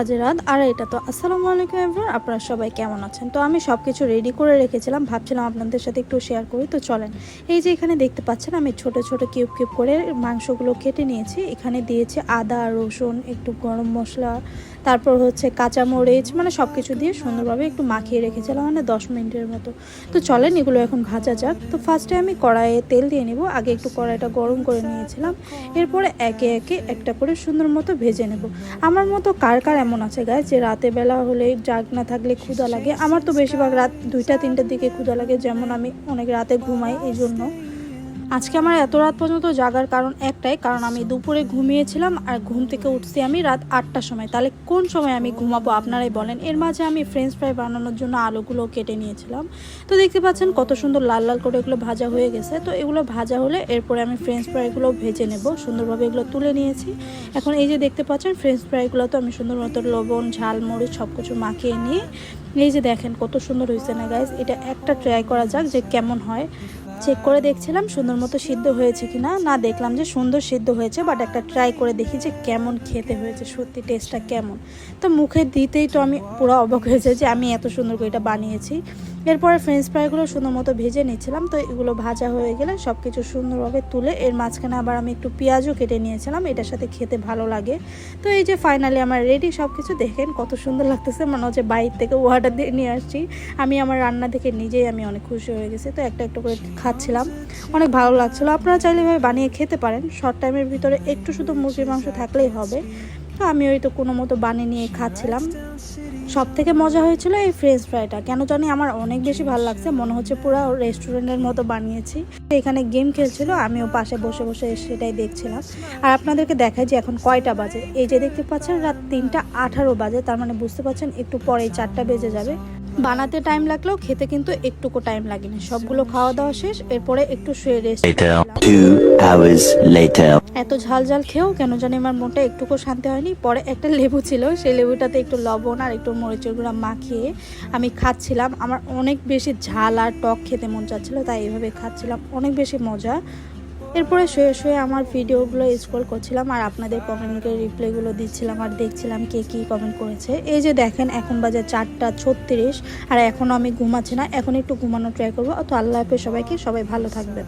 বাজে রাত 2:30। তো আসসালামু আলাইকুম এভরিওয়ান, আপনারা সবাই কেমন আছেন? তো আমি সব কিছু রেডি করে রেখেছিলাম, ভাবছিলাম আপনাদের সাথে একটু শেয়ার করি। তো চলেন, এই যে এখানে দেখতে পাচ্ছেন আমি ছোট ছোট কিউব কিউব করে মাংসগুলো কেটে নিয়েছি। এখানে দিয়েছি আদা, রসুন, একটু গরম মশলা, তারপর হচ্ছে কাঁচামরিচ, মানে সব কিছু দিয়ে সুন্দরভাবে একটু মাখিয়ে রেখেছিলাম, মানে 10 মিনিটের মতো। তো চলেন এগুলো এখন ভাজা যাক। তো ফার্স্টে আমি কড়াইয়ে তেল দিয়ে নিব। আগে একটু কড়াইটা গরম করে নিয়েছিলাম, এরপরে একে একে একটা করে সুন্দর মতো ভেজে নেব। আমার মতো কার কার এমন আছে গায়ে যে রাতে বেলা হলে জাগ না থাকলে ক্ষুধা লাগে? আমার তো বেশিরভাগ রাত 2টা 3টার দিকে ক্ষুধা লাগে, যেমন আমি অনেক রাতে ঘুমাই। এই জন্য আজকে আমার এত রাত পর্যন্ত জাগার কারণ একটাই, কারণ আমি দুপুরে ঘুমিয়েছিলাম আর ঘুম থেকে উঠছি আমি রাত 8টার সময়। তাহলে কোন সময় আমি ঘুমাবো আপনারাই বলেন। এর মাঝে আমি ফ্রেঞ্চ ফ্রাই বানানোর জন্য আলুগুলো কেটে নিয়েছিলাম। তো দেখতে পাচ্ছেন কত সুন্দর লাল লাল করে এগুলো ভাজা হয়ে গেছে। তো এগুলো ভাজা হলে এরপরে আমি ফ্রেঞ্চ ফ্রাইগুলো ভেজে নেব। সুন্দরভাবে এগুলো তুলে নিয়েছি। এখন এই যে দেখতে পাচ্ছেন ফ্রেঞ্চ ফ্রাইগুলো তো আমি সুন্দর মতো লবণ, ঝাল, মরিচ সব কিছু মাখিয়ে নিয়ে, এই যে দেখেন কত সুন্দর হয়েছে না গাইস? এটা একটা ট্রাই করা যাক যে কেমন হয়। চেক করে দেখছিলাম সুন্দর মতো সিদ্ধ হয়েছে কিনা। না, দেখলাম যে সুন্দর সিদ্ধ হয়েছে, বাট একটা ট্রাই করে দেখি যে কেমন খেতে হয়েছে, সত্যি টেস্টটা কেমন। তো মুখে দিতেই তো আমি পুরো অবাক হয়েছে যে আমি এত সুন্দর করে এটা বানিয়েছি। এরপরে ফ্রেঞ্চ ফ্রাইগুলো সুন্দর মতো ভেজে নিচ্ছিলাম। তো এগুলো ভাজা হয়ে গেলে সব কিছু সুন্দরভাবে তুলে এর মাঝখানে আবার আমি একটু পেঁয়াজও কেটে নিয়েছিলাম, এটার সাথে খেতে ভালো লাগে। তো এই যে ফাইনালি আমার রেডি সব কিছু। দেখেন কত সুন্দর লাগতেছে, মনে হচ্ছে বাইরে থেকে ওয়াটার দিয়ে নিয়ে আসছি। আমি আমার রান্না দেখে নিজেই আমি অনেক খুশি হয়ে গেছি। তো একটা একটা করে খাচ্ছিলাম, অনেক ভালো লাগছিলো। আপনারা চাইলে এভাবে বানিয়ে খেতে পারেন। শর্ট টাইমের ভিতরে একটু শুধু মুরগির মাংস থাকলেই হবে। তো আমি ওই তো কোনো মতো বানিয়ে নিয়ে খাচ্ছিলাম। সব থেকে মজা হয়েছিল এই ফ্রেঞ্চ ফ্রাইটা, কেন জানি আমার অনেক বেশি ভালো লাগছে, মনে হচ্ছে পুরো রেস্টুরেন্টের মতো বানিয়েছি। এখানে গেম খেলছিল, আমিও পাশে বসে বসে সেটাই দেখছিলাম। আর আপনাদেরকে দেখাই যে এখন কয়টা বাজে। এই যে দেখতে পাচ্ছেন রাত 3টা 18 বাজে, তার মানে বুঝতে পারছেন একটু পরেই 4টা বেজে যাবে। বানাতে টাইম লাগলেও খেতে কিন্তু একটুকু টাইম লাগেনি। সবগুলো খাওয়া দাওয়া শেষ, এরপরে একটু শুয়ে রেস্ট করছিলাম। 2 hours later. এত ঝাল ঝাল খেয়েও কেন জানি আমার মনটা একটুকু শান্তি হয়নি। পরে একটা লেবু ছিল, সেই লেবুটাতে একটু লবণ আর একটু মরিচের গুঁড়া মাখিয়ে আমি খাচ্ছিলাম। আমার অনেক বেশি ঝাল আর টক খেতে মন চাচ্ছিল, তাই এইভাবে খাচ্ছিলাম, অনেক বেশি মজা। এরপরে শুয়ে শুয়ে আমার ভিডিওগুলো স্ক্রল করছিলাম আর আপনাদের কমেন্টের রিপ্লাইগুলো দিচ্ছিলাম আর দেখছিলাম কে কী কমেন্ট করেছে। এই যে দেখেন এখন বাজে 4টা 36 আর এখনও আমি ঘুমাচ্ছি না, এখন একটু ঘুমানো ট্রাই করবো। তো আল্লাহ হাফেজ সবাইকে, সবাই ভালো থাকবেন।